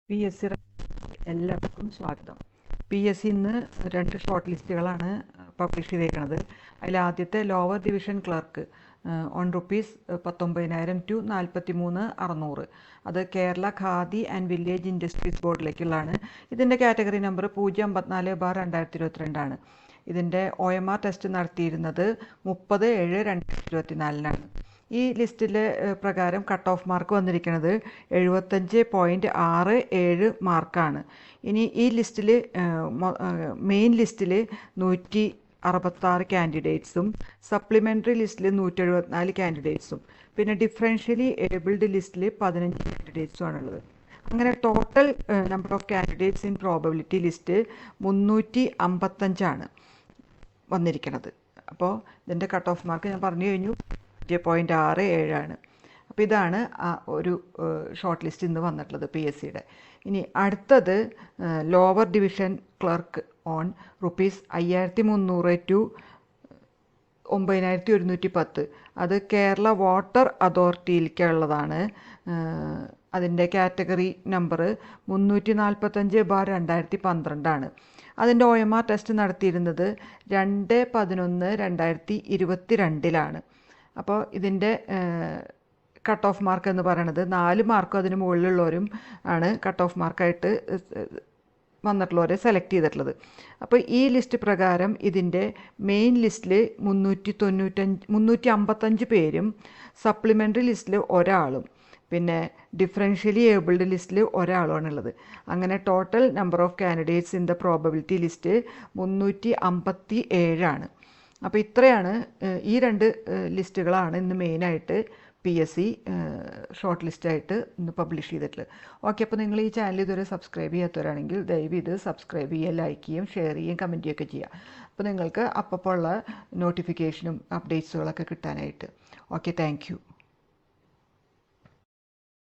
P S C എല്ലാവർക്കും സ്വാഗതം. P S C ഇന്ന് 2 ഷോർട്ട് ലിസ്റ്റുകളാണ് പബ്ലിഷ് ചെയ്തേക്കുന്നത്. അതിൽ ആദ്യത്തെ ലോവർ ഡിവിഷൻ ക്ലർക്ക് ₹19,000 to 43,600. അത് Kerala Khadi and village industries ബോർഡിലേക്കുള്ളതാണ്. ഇതിൻ്റെ കാറ്റഗറി നമ്പർ 054/2022 ആണ്. ഇതിൻ്റെ OMR ടെസ്റ്റ് നടത്തിയിരുന്നത് 30/7/2024 ഈ ലിസ്റ്റിലെ പ്രകാരം കട്ട് ഓഫ് മാർക്ക് വന്നിരിക്കുന്നത് 75.67 മാർക്കാണ്. ഇനി ഈ ലിസ്റ്റിൽ മെയിൻ ലിസ്റ്റിൽ 166 കാൻഡിഡേറ്റ്സും സപ്ലിമെൻ്ററി ലിസ്റ്റിൽ 174 കാൻഡിഡേറ്റ്സും പിന്നെ ഡിഫറൻഷ്യലി ഏബിൾഡ് ലിസ്റ്റിൽ 15 കാൻഡിഡേറ്റ്സും ആണുള്ളത്. അങ്ങനെ total number of candidates in probability list 355 വന്നിരിക്കുന്നത്. അപ്പോൾ ഇതിൻ്റെ കട്ട് ഓഫ് മാർക്ക് ഞാൻ പറഞ്ഞു കഴിഞ്ഞു, 5.67 ആണ്. അപ്പോൾ ഇതാണ് ഒരു ഷോർട്ട് ലിസ്റ്റ് ഇന്ന് വന്നിട്ടുള്ളത് പി എസ് സിയുടെ. ഇനി അടുത്തത് lower division clerk on ₹5,300 to 9,110. അത് കേരള വാട്ടർ അതോറിറ്റിയിലേക്കുള്ളതാണ്. അതിൻ്റെ കാറ്റഗറി നമ്പർ 345/2012 ആണ്. അതിൻ്റെ OMR ടെസ്റ്റ് നടത്തിയിരുന്നത് 2/11/2022 അപ്പോൾ ഇതിൻ്റെ കട്ട് ഓഫ് മാർക്ക് എന്ന് പറയുന്നത് 4 മാർക്കും അതിന് മുകളിലുള്ളവരും ആണ് കട്ട് ഓഫ് മാർക്കായിട്ട് വന്നിട്ടുള്ളവരെ സെലക്ട് ചെയ്തിട്ടുള്ളത്. അപ്പോൾ ഈ ലിസ്റ്റ് പ്രകാരം ഇതിൻ്റെ മെയിൻ ലിസ്റ്റിൽ 355 പേരും സപ്ലിമെൻ്ററി ലിസ്റ്റിൽ ഒരാളും പിന്നെ ഡിഫറൻഷ്യലി ഏബിൾഡ് ലിസ്റ്റിൽ ഒരാളുമാണുള്ളത്. അങ്ങനെ total number of candidates in the probability list 357 ആണ്. അപ്പോൾ ഇത്രയാണ് ഈ 2 ലിസ്റ്റുകളാണ് ഇന്ന് മെയിനായിട്ട് പി എസ് സി ഷോർട്ട് ലിസ്റ്റായിട്ട് ഇന്ന് പബ്ലിഷ് ചെയ്തിട്ടുള്ളത്. ഓക്കെ, അപ്പോൾ നിങ്ങൾ ഈ ചാനൽ ഇതുവരെ സബ്സ്ക്രൈബ് ചെയ്യാത്തവരാണെങ്കിൽ ദയവ് ഇത് സബ്സ്ക്രൈബ് ചെയ്യുക, ലൈക്ക് ചെയ്യുകയും ഷെയർ ചെയ്യുകയും കമൻറ്റ് ചെയ്യുകയൊക്കെ ചെയ്യുക. അപ്പോൾ നിങ്ങൾക്ക് അപ്പോൾ ഉള്ള നോട്ടിഫിക്കേഷനും അപ്ഡേറ്റ്സുകളൊക്കെ കിട്ടാനായിട്ട്. Okay, thank you.